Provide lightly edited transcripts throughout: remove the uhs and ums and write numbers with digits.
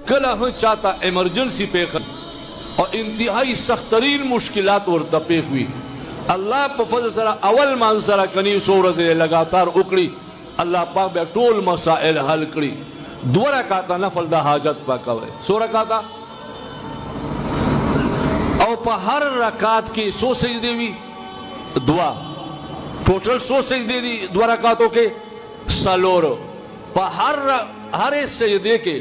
کله هم چاته ایمرجنسی پیښ او انتهایی سخترین مشکلات ورته پیښ وي الله په فضل سره اول مان سره کني سورت لګاتار وکړي الله پاک به ټول مسائل حل کړي. 2 رکعات نفل د حاجت پاکوي. 100 رکعات او په هر رکعات کې 100 سجدي وي 2 ټوټل 100 سجدي دي 2 رکعاتو کې سلور په هر سجدي کې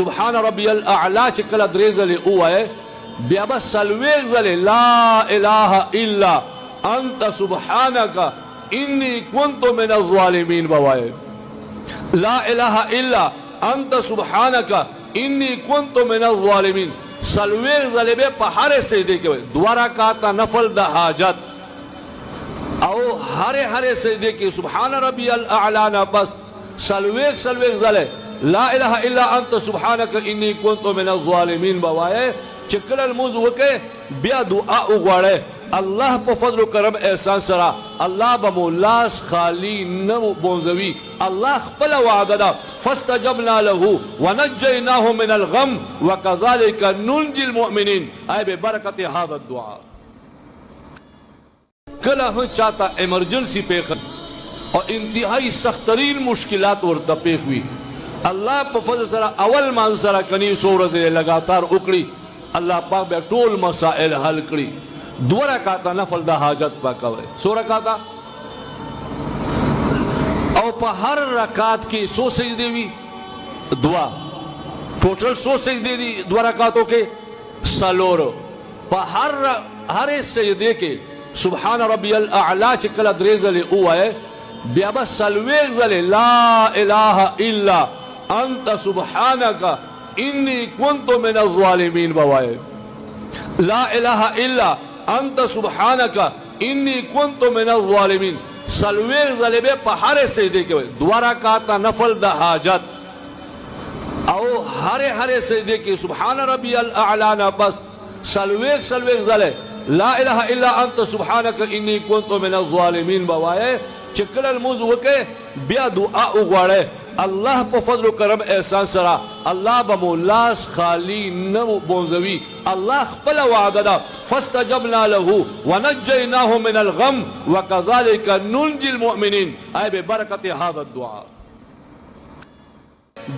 سبحان ربي الاعلى چې کله درې ځلې ووایې بیا به سلوېږ ځلې لا اله الا انت سبحانك اني كنت من الظالمين بوایې لا اله الا انت سبحانك اني كنت من الظالمين سلوېږ ځلې به په هر سجدي کې 2 رکعات نفل د حاجت او هر سجدي کې سبحان ربي الاعلى نه بس سلوېږ ځلې لا اله الا انت سبحانك اني كنت من الظالمين بوایې چې کله الموز وکړې بیا دعا وغواړې الله په فضل و کرم احسان سره الله به مو لاس خالی نه بونځوي. الله خپل وعده ده فاستجبنا له ونجيناه من الغم وكذلك ننجي المؤمنين ای ببرکت هذا الدعاء. کله هم چاته ایمرجنسی پیښ او انتهایی سخترین مشکلات ورته پیښ وي الله په فضل سره اول مان سره کني سورت لګاتار وکړي الله پاک به ټول مسائل حل کړي. 2 رکعات نفل د حاجت پاکوي. 100 رکعات او په هر رکعات کې 100 سجدي وي 2 ټوټل 100 سجدي دي 2 رکعاتو کې سلور په هر سجدي کې سبحان ربي الاعلى چې کله درې ځلې ووایې بیا به سلوېږ ځلې لا اله الا انت سبحانك اني كنت من الظالمين بوایې لا اله الا انت سبحانك اني كنت من الظالمين سلوېږ ځلې به په هر سجدي کې 2 رکعات نفل د حاجت او هر سجدي کې سبحان ربي الاعلى نه بس سلوېږ ځلې لا اله الا انت سبحانك اني كنت من الظالمين بوایې چې کله الموز وکړې بیا دعا وغواړې الله په فضل و کرم احسان سره الله به مو لاس خالی نه بونځوي. الله خپل وعده ده فاستجبنا له ونجيناه من الغم وكذلك ننجي المؤمنين ای ببرکت هذا الدعاء.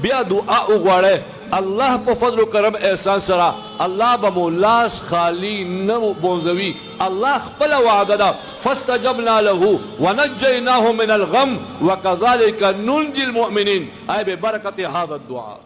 بیا دعا وغواړې الله په فضل و کرم احسان سره الله به مو لاس خالی نه بونځوي. الله خپل وعده ده فاستجبنا له ونجيناه من الغم وكذلك ننجي المؤمنين ای ببرکت هذا الدعاء.